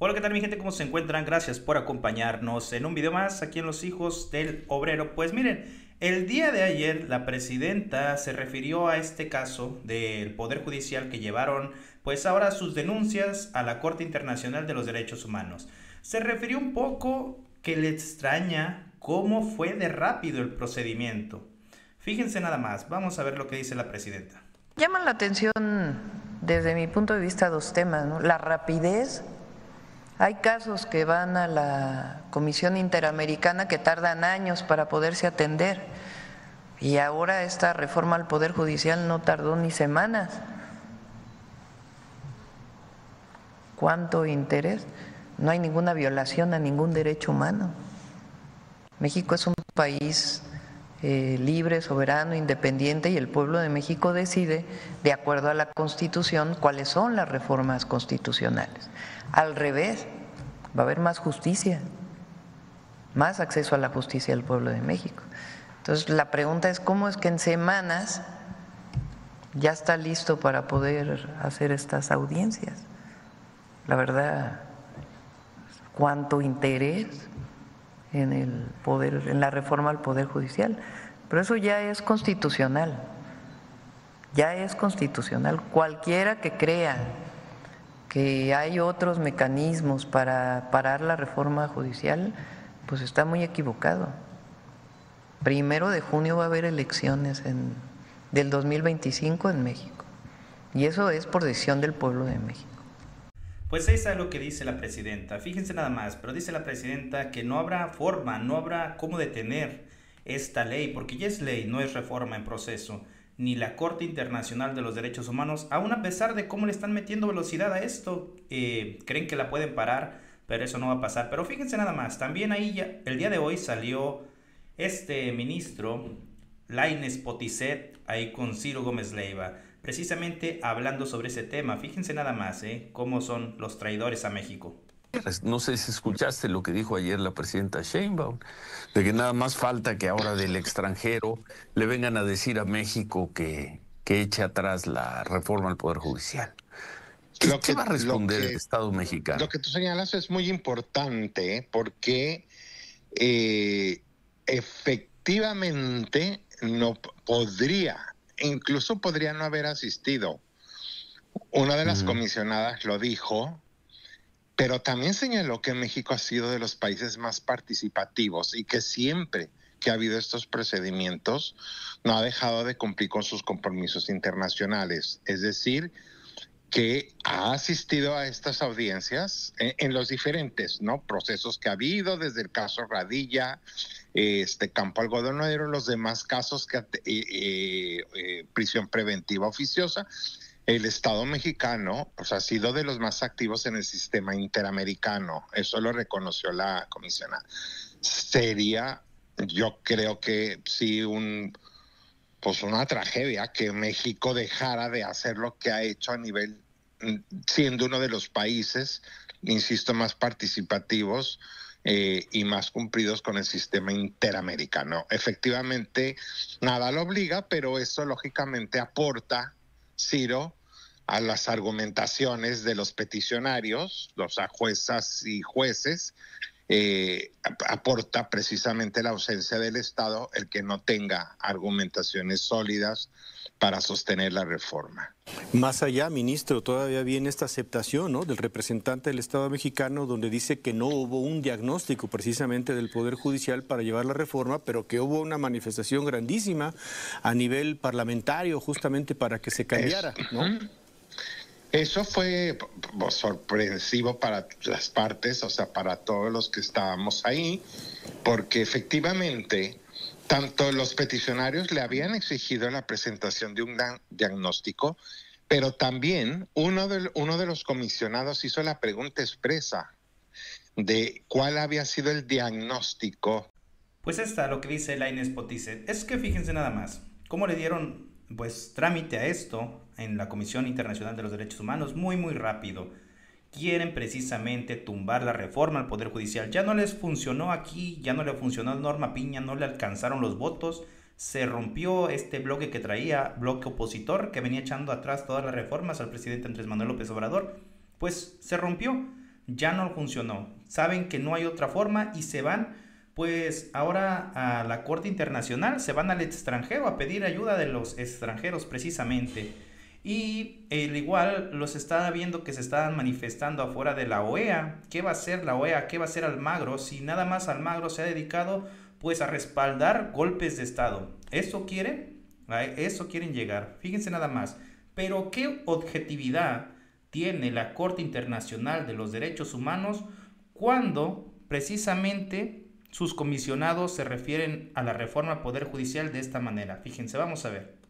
Hola, ¿qué tal mi gente? ¿Cómo se encuentran? Gracias por acompañarnos en un video más aquí en Los Hijos del Obrero. Pues miren, el día de ayer la presidenta se refirió a este caso del Poder Judicial que llevaron pues ahora sus denuncias a la Corte Internacional de los Derechos Humanos. Se refirió un poco que le extraña cómo fue de rápido el procedimiento. Fíjense nada más, vamos a ver lo que dice la presidenta. Llaman la atención desde mi punto de vista dos temas, ¿no? La rapidez. Hay casos que van a la Comisión Interamericana que tardan años para poderse atender y ahora esta reforma al Poder Judicial no tardó ni semanas. ¿Cuánto interés? No hay ninguna violación a ningún derecho humano. México es un país libre, soberano, independiente y el pueblo de México decide, de acuerdo a la Constitución, cuáles son las reformas constitucionales. Al revés, va a haber más justicia, más acceso a la justicia del pueblo de México. Entonces, la pregunta es cómo es que en semanas ya está listo para poder hacer estas audiencias. La verdad, cuánto interés en el poder, en la reforma al Poder Judicial, pero eso ya es constitucional, ya es constitucional. Cualquiera que crea que hay otros mecanismos para parar la reforma judicial, pues está muy equivocado. 1 de junio va a haber elecciones del 2025 en México, y eso es por decisión del pueblo de México. Pues ahí está lo que dice la presidenta. Fíjense nada más, pero dice la presidenta que no habrá forma, no habrá cómo detener esta ley, porque ya es ley, no es reforma en proceso, ni la Corte Internacional de los Derechos Humanos, aún a pesar de cómo le están metiendo velocidad a esto, creen que la pueden parar, pero eso no va a pasar. Pero fíjense nada más, también ahí ya, el día de hoy salió este ministro, Lainez Potisek, ahí con Ciro Gómez Leiva, precisamente hablando sobre ese tema. Fíjense nada más, cómo son los traidores a México. No sé si escuchaste lo que dijo ayer la presidenta Sheinbaum, de que nada más falta que ahora del extranjero le vengan a decir a México que eche atrás la reforma al Poder Judicial. ¿Qué va a responder el Estado mexicano? Lo que tú señalas es muy importante porque efectivamente no podría, incluso podría no haber asistido. Una de las comisionadas lo dijo, pero también señaló que México ha sido de los países más participativos y que siempre que ha habido estos procedimientos no ha dejado de cumplir con sus compromisos internacionales. Es decir, que ha asistido a estas audiencias en los diferentes procesos que ha habido, desde el caso Radilla, Campo Algodonero, los demás casos que prisión preventiva oficiosa. El Estado mexicano pues, ha sido de los más activos en el sistema interamericano. Eso lo reconoció la comisionada. Sería, yo creo que sí, una tragedia que México dejara de hacer lo que ha hecho a nivel, siendo uno de los países, insisto, más participativos y más cumplidos con el sistema interamericano. Efectivamente, nada lo obliga, pero eso lógicamente aporta, Ciro, a las argumentaciones de los peticionarios, los juezas y jueces, aporta precisamente la ausencia del Estado, el que no tenga argumentaciones sólidas para sostener la reforma. Más allá, ministro, todavía viene esta aceptación, ¿no?, del representante del Estado mexicano, donde dice que no hubo un diagnóstico precisamente del Poder Judicial para llevar la reforma, pero que hubo una manifestación grandísima a nivel parlamentario justamente para que se cambiara, ¿no? Eso fue sorpresivo para las partes, o sea, para todos los que estábamos ahí, porque efectivamente tanto los peticionarios le habían exigido la presentación de un diagnóstico, pero también uno de los comisionados hizo la pregunta expresa de cuál había sido el diagnóstico. Pues está lo que dice Lainez Potisek. Es que fíjense nada más, cómo le dieron pues trámite a esto en la Comisión Internacional de los Derechos Humanos muy rápido. Quieren precisamente tumbar la reforma al Poder Judicial. Ya no les funcionó aquí, ya no le funcionó a Norma Piña, no le alcanzaron los votos. Se rompió este bloque que traía, bloque opositor, que venía echando atrás todas las reformas al presidente Andrés Manuel López Obrador. Pues se rompió. ya no funcionó. Saben que no hay otra forma y se van pues ahora a la Corte Internacional, se van al extranjero a pedir ayuda de los extranjeros precisamente. Y el igual los estaba viendo que se estaban manifestando afuera de la OEA. ¿Qué va a hacer la OEA? ¿Qué va a hacer Almagro? Si nada más Almagro se ha dedicado pues a respaldar golpes de Estado. ¿Eso quieren? A eso quieren llegar. Fíjense nada más. Pero ¿qué objetividad tiene la Corte Internacional de los Derechos Humanos cuando precisamente sus comisionados se refieren a la reforma al Poder Judicial de esta manera? Fíjense, vamos a ver.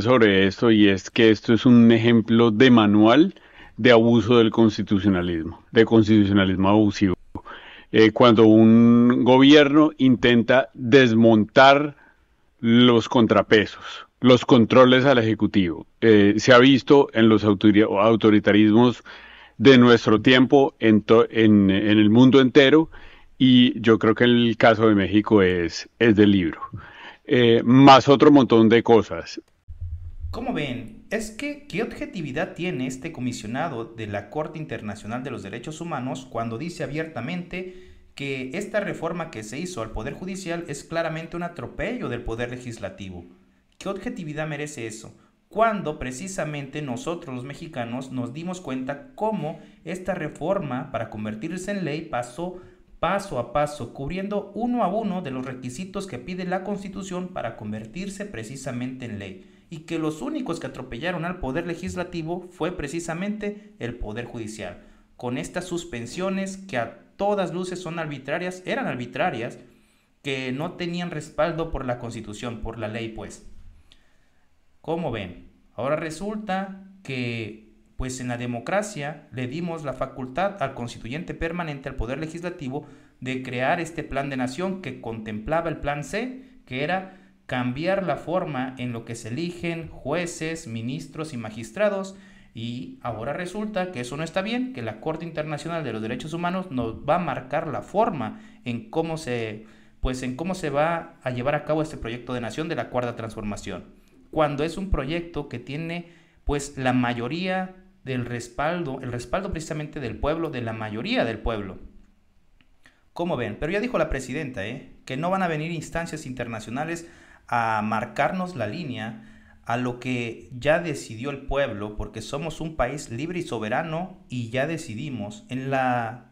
Sobre esto, y es que esto es un ejemplo de manual de abuso del constitucionalismo, de constitucionalismo abusivo. Cuando un gobierno intenta desmontar los contrapesos, los controles al Ejecutivo. Se ha visto en los autoritarismos de nuestro tiempo en el mundo entero, y yo creo que el caso de México es del libro. Más otro montón de cosas. ¿Cómo ven? Es que, ¿qué objetividad tiene este comisionado de la Corte Internacional de los Derechos Humanos cuando dice abiertamente que esta reforma que se hizo al Poder Judicial es claramente un atropello del Poder Legislativo? ¿Qué objetividad merece eso? Cuando precisamente nosotros los mexicanos nos dimos cuenta cómo esta reforma para convertirse en ley pasó paso a paso, cubriendo uno a uno de los requisitos que pide la Constitución para convertirse precisamente en ley. Y que los únicos que atropellaron al Poder Legislativo fue precisamente el Poder Judicial, con estas suspensiones que a todas luces son arbitrarias, eran arbitrarias, que no tenían respaldo por la Constitución, por la ley pues. ¿Cómo ven? Ahora resulta que pues en la democracia le dimos la facultad al constituyente permanente, al Poder Legislativo, de crear este plan de nación que contemplaba el plan C, que era cambiar la forma en lo que se eligen jueces, ministros y magistrados, y ahora resulta que eso no está bien, que la Corte Internacional de los Derechos Humanos nos va a marcar la forma en cómo se va a llevar a cabo este proyecto de nación de la Cuarta Transformación, cuando es un proyecto que tiene pues la mayoría del respaldo, el respaldo precisamente del pueblo, de la mayoría del pueblo. ¿Cómo ven? Pero ya dijo la presidenta, que no van a venir instancias internacionales a marcarnos la línea a lo que ya decidió el pueblo, porque somos un país libre y soberano y ya decidimos. En la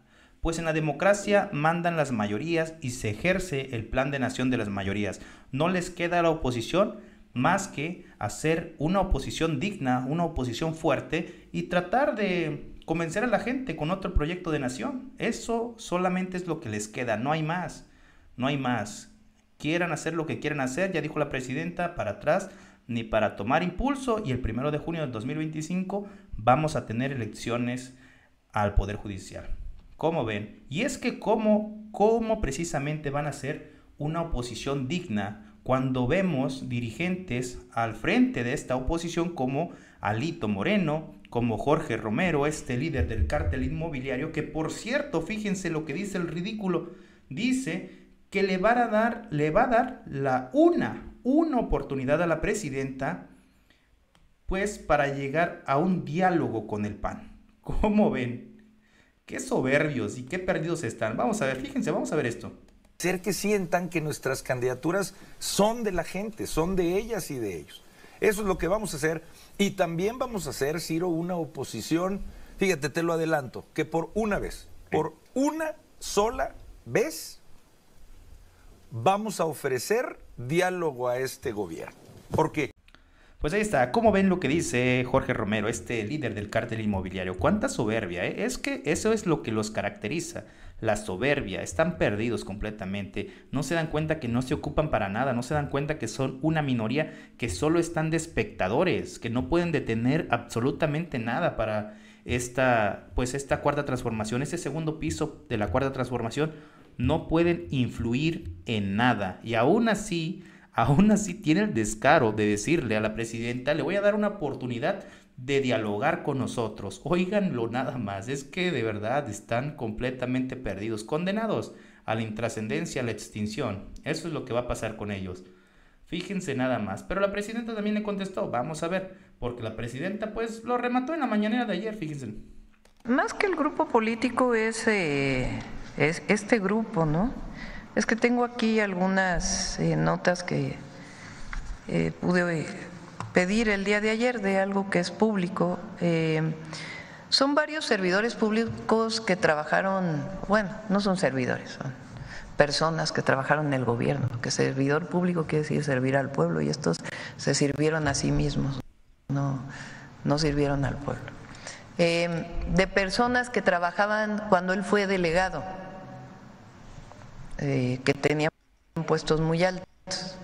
democracia mandan las mayorías y se ejerce el plan de nación de las mayorías. No les queda a la oposición más que hacer una oposición digna, una oposición fuerte y tratar de convencer a la gente con otro proyecto de nación. Eso solamente es lo que les queda, no hay más, no hay más. Quieran hacer lo que quieran hacer, ya dijo la presidenta, para atrás ni para tomar impulso, y el 1 de junio del 2025 vamos a tener elecciones al Poder Judicial. ¿Cómo ven? Y es que cómo precisamente van a ser una oposición digna cuando vemos dirigentes al frente de esta oposición como Alito Moreno, como Jorge Romero, este líder del cártel inmobiliario, que por cierto, fíjense lo que dice el ridículo, dice que le va a dar una oportunidad a la presidenta pues para llegar a un diálogo con el PAN. ¿Cómo ven? Qué soberbios y qué perdidos están. Vamos a ver, fíjense, vamos a ver esto. Hacer que sientan que nuestras candidaturas son de la gente, son de ellas y de ellos. Eso es lo que vamos a hacer. Y también vamos a hacer, Ciro, una oposición, fíjate, te lo adelanto, que por una vez, por una sola vez, vamos a ofrecer diálogo a este gobierno. ¿Por qué? Pues ahí está. ¿Cómo ven lo que dice Jorge Romero, este líder del cártel inmobiliario? ¡Cuánta soberbia! Es que eso es lo que los caracteriza, la soberbia. Están perdidos completamente. No se dan cuenta que no se ocupan para nada. No se dan cuenta que son una minoría que solo están de espectadores, que no pueden detener absolutamente nada para esta cuarta transformación, este segundo piso de la cuarta transformación. No pueden influir en nada. Y aún así tiene el descaro de decirle a la presidenta, le voy a dar una oportunidad de dialogar con nosotros. Óiganlo nada más, es que de verdad están completamente perdidos, condenados a la intrascendencia, a la extinción. Eso es lo que va a pasar con ellos. Fíjense nada más. Pero la presidenta también le contestó, vamos a ver, porque la presidenta pues lo remató en la mañanera de ayer, fíjense. Más que el grupo político es este grupo, ¿no? Es que tengo aquí algunas notas que pude pedir el día de ayer de algo que es público. Son varios servidores públicos que trabajaron, bueno, no son servidores, son personas que trabajaron en el gobierno, que servidor público quiere decir servir al pueblo, y estos se sirvieron a sí mismos, no sirvieron al pueblo. De personas que trabajaban cuando él fue delegado, que tenían puestos muy altos,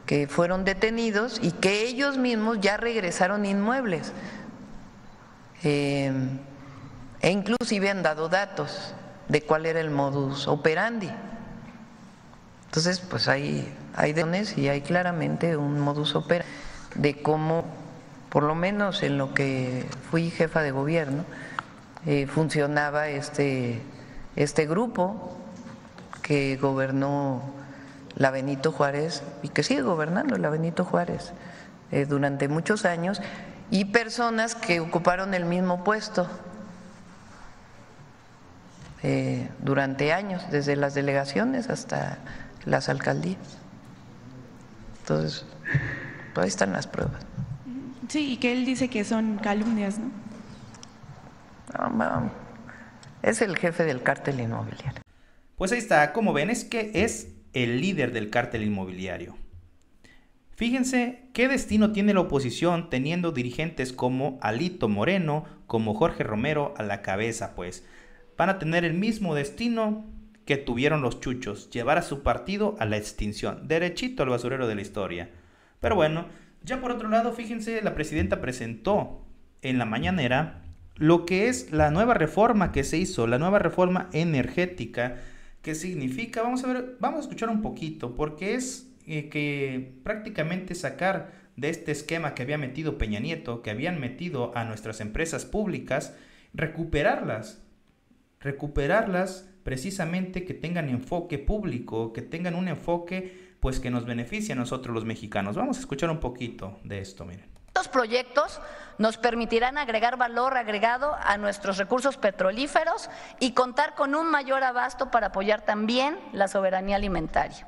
que fueron detenidos y que ellos mismos ya regresaron inmuebles, e inclusive han dado datos de cuál era el modus operandi. Entonces, pues hay decisiones y hay claramente un modus operandi de cómo, por lo menos en lo que fui jefa de gobierno, funcionaba este grupo que gobernó la Benito Juárez y que sigue gobernando la Benito Juárez durante muchos años, y personas que ocuparon el mismo puesto durante años, desde las delegaciones hasta las alcaldías. Entonces, pues ahí están las pruebas. Sí, y que él dice que son calumnias, ¿no? No, es el jefe del cártel inmobiliario. Pues ahí está, como ven, es que es el líder del cártel inmobiliario. Fíjense qué destino tiene la oposición teniendo dirigentes como Alito Moreno, como Jorge Romero a la cabeza, pues. Van a tener el mismo destino que tuvieron los chuchos, llevar a su partido a la extinción, derechito al basurero de la historia. Pero bueno, ya por otro lado, fíjense, la presidenta presentó en la mañanera lo que es la nueva reforma que se hizo, la nueva reforma energética. ¿Qué significa? Vamos a escuchar un poquito, porque es que prácticamente sacar de este esquema que había metido Peña Nieto, que habían metido a nuestras empresas públicas, recuperarlas precisamente, que tengan enfoque público, que tengan un enfoque pues que nos beneficie a nosotros los mexicanos. Vamos a escuchar un poquito de esto, miren. Estos proyectos nos permitirán agregar valor agregado a nuestros recursos petrolíferos y contar con un mayor abasto para apoyar también la soberanía alimentaria.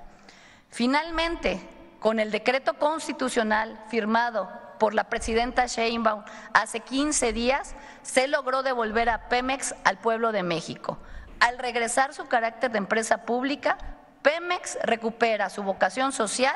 Finalmente, con el decreto constitucional firmado por la presidenta Sheinbaum hace 15 días, se logró devolver a Pemex al pueblo de México. Al regresar su carácter de empresa pública, Pemex recupera su vocación social,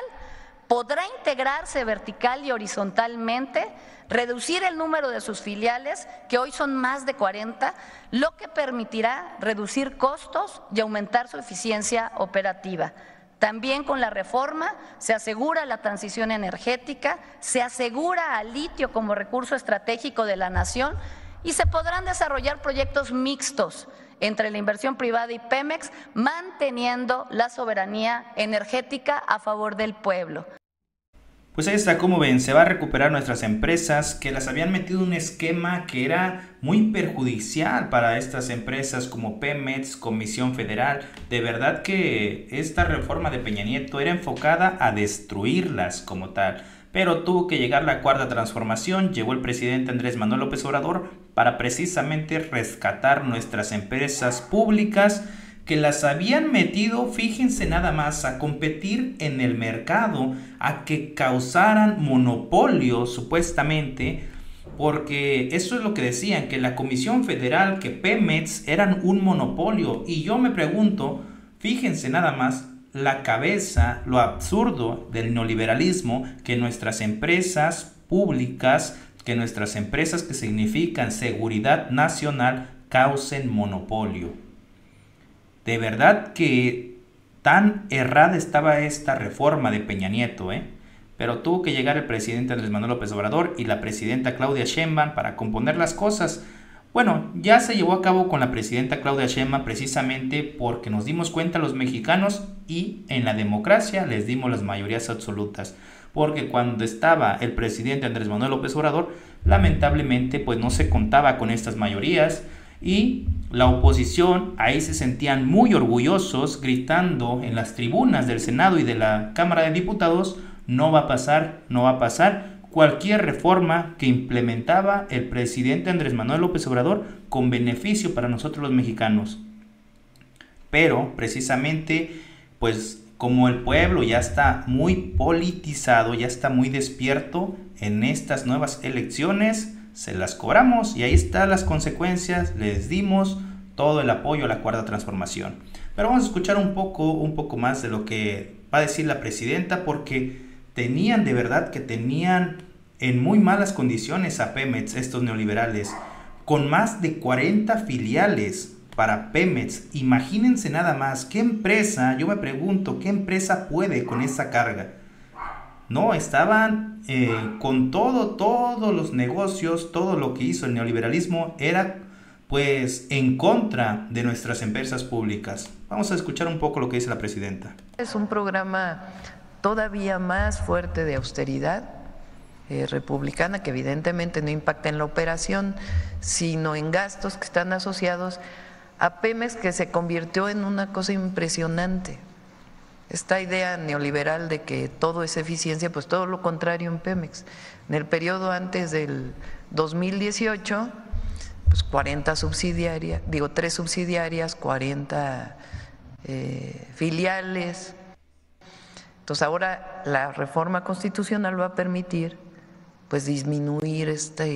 podrá integrarse vertical y horizontalmente, reducir el número de sus filiales, que hoy son más de 40, lo que permitirá reducir costos y aumentar su eficiencia operativa. También con la reforma se asegura la transición energética, se asegura al litio como recurso estratégico de la nación y se podrán desarrollar proyectos mixtos entre la inversión privada y Pemex, manteniendo la soberanía energética a favor del pueblo. Pues ahí está, como ven, se va a recuperar nuestras empresas que las habían metido en un esquema que era muy perjudicial para estas empresas como Pemex, Comisión Federal. De verdad que esta reforma de Peña Nieto era enfocada a destruirlas como tal. Pero tuvo que llegar la cuarta transformación, llegó el presidente Andrés Manuel López Obrador para precisamente rescatar nuestras empresas públicas que las habían metido, fíjense nada más, a competir en el mercado, a que causaran monopolio supuestamente, porque eso es lo que decían, que la Comisión Federal, que Pemex eran un monopolio. Y yo me pregunto, fíjense nada más, la cabeza, lo absurdo del neoliberalismo, que nuestras empresas públicas, que nuestras empresas que significan seguridad nacional, causen monopolio. De verdad que tan errada estaba esta reforma de Peña Nieto, pero tuvo que llegar el presidente Andrés Manuel López Obrador y la presidenta Claudia Sheinbaum para componer las cosas. Bueno, ya se llevó a cabo con la presidenta Claudia Sheinbaum precisamente porque nos dimos cuenta los mexicanos y en la democracia les dimos las mayorías absolutas. Porque cuando estaba el presidente Andrés Manuel López Obrador, lamentablemente pues no se contaba con estas mayorías y la oposición ahí se sentían muy orgullosos gritando en las tribunas del Senado y de la Cámara de Diputados: no va a pasar, no va a pasar, cualquier reforma que implementaba el presidente Andrés Manuel López Obrador con beneficio para nosotros los mexicanos. Pero precisamente, pues como el pueblo ya está muy politizado, ya está muy despierto, en estas nuevas elecciones se las cobramos y ahí están las consecuencias. Les dimos todo el apoyo a la Cuarta Transformación. Pero vamos a escuchar un poco más de lo que va a decir la presidenta, porque tenían de verdad que tenían en muy malas condiciones a Pemex, estos neoliberales, con más de 40 filiales para Pemex. Imagínense nada más, ¿qué empresa, yo me pregunto, qué empresa puede con esa carga? No, estaban con todos los negocios, todo lo que hizo el neoliberalismo era pues en contra de nuestras empresas públicas. Vamos a escuchar un poco lo que dice la presidenta. Es un programa todavía más fuerte de austeridad republicana, que evidentemente no impacta en la operación, sino en gastos que están asociados a Pemex, que se convirtió en una cosa impresionante. Esta idea neoliberal de que todo es eficiencia, pues todo lo contrario en Pemex. En el periodo antes del 2018, pues 40 subsidiarias, 3 subsidiarias, 40 filiales. Entonces ahora la reforma constitucional va a permitir pues disminuir esta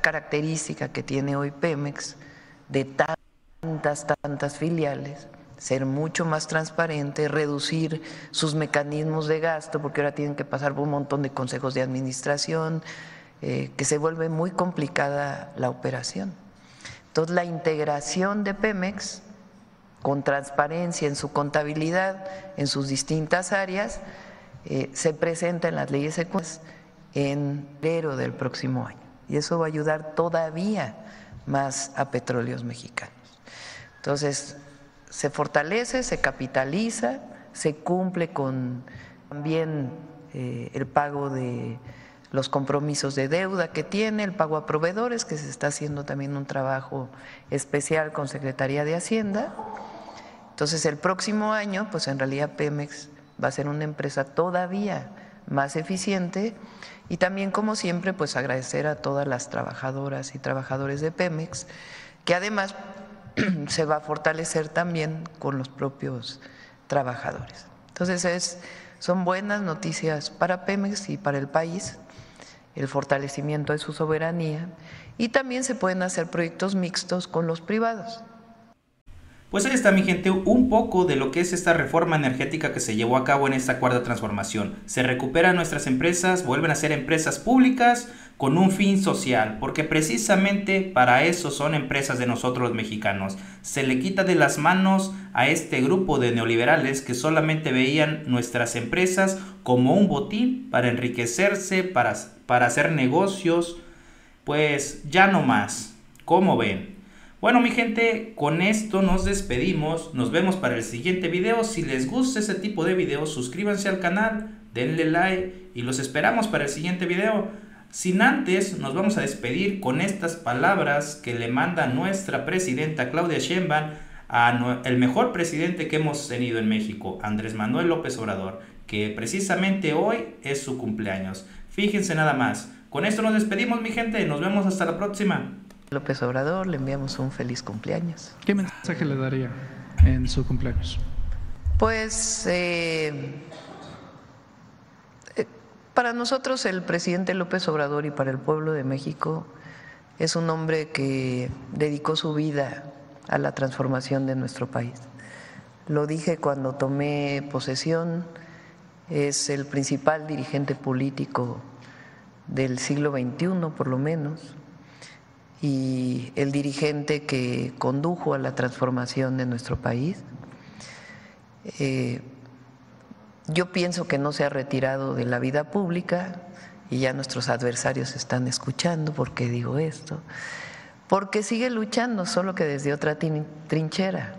característica que tiene hoy Pemex de tantas filiales, ser mucho más transparente, reducir sus mecanismos de gasto, porque ahora tienen que pasar por un montón de consejos de administración, que se vuelve muy complicada la operación. Entonces la integración de Pemex con transparencia en su contabilidad, en sus distintas áreas, se presenta en las leyes secundarias en enero del próximo año. Y eso va a ayudar todavía más a Petróleos Mexicanos. Entonces, se fortalece, se capitaliza, se cumple con también el pago de los compromisos de deuda que tiene, el pago a proveedores, que se está haciendo también un trabajo especial con Secretaría de Hacienda. Entonces, el próximo año, pues en realidad Pemex va a ser una empresa todavía más eficiente. Y también, como siempre, pues agradecer a todas las trabajadoras y trabajadores de Pemex, que además se va a fortalecer también con los propios trabajadores. Entonces, son buenas noticias para Pemex y para el país, el fortalecimiento de su soberanía, y también se pueden hacer proyectos mixtos con los privados. Pues ahí está, mi gente, un poco de lo que es esta reforma energética que se llevó a cabo en esta Cuarta Transformación. Se recuperan nuestras empresas, vuelven a ser empresas públicas con un fin social, porque precisamente para eso son empresas de nosotros los mexicanos. Se le quita de las manos a este grupo de neoliberales que solamente veían nuestras empresas como un botín para enriquecerse, para hacer negocios. Pues ya no más. ¿Cómo ven? Bueno, mi gente, con esto nos despedimos. Nos vemos para el siguiente video. Si les gusta ese tipo de videos, suscríbanse al canal, denle like y los esperamos para el siguiente video. Sin antes, nos vamos a despedir con estas palabras que le manda nuestra presidenta Claudia Sheinbaum a el mejor presidente que hemos tenido en México, Andrés Manuel López Obrador, que precisamente hoy es su cumpleaños. Fíjense nada más. Con esto nos despedimos, mi gente. Nos vemos hasta la próxima. López Obrador, le enviamos un feliz cumpleaños. ¿Qué mensaje le daría en su cumpleaños? Pues para nosotros el presidente López Obrador y para el pueblo de México es un hombre que dedicó su vida a la transformación de nuestro país. Lo dije cuando tomé posesión, es el principal dirigente político del siglo XXI, por lo menos, y el dirigente que condujo a la transformación de nuestro país. Yo pienso que no se ha retirado de la vida pública, y ya nuestros adversarios están escuchando por qué digo esto, porque sigue luchando, solo que desde otra trinchera.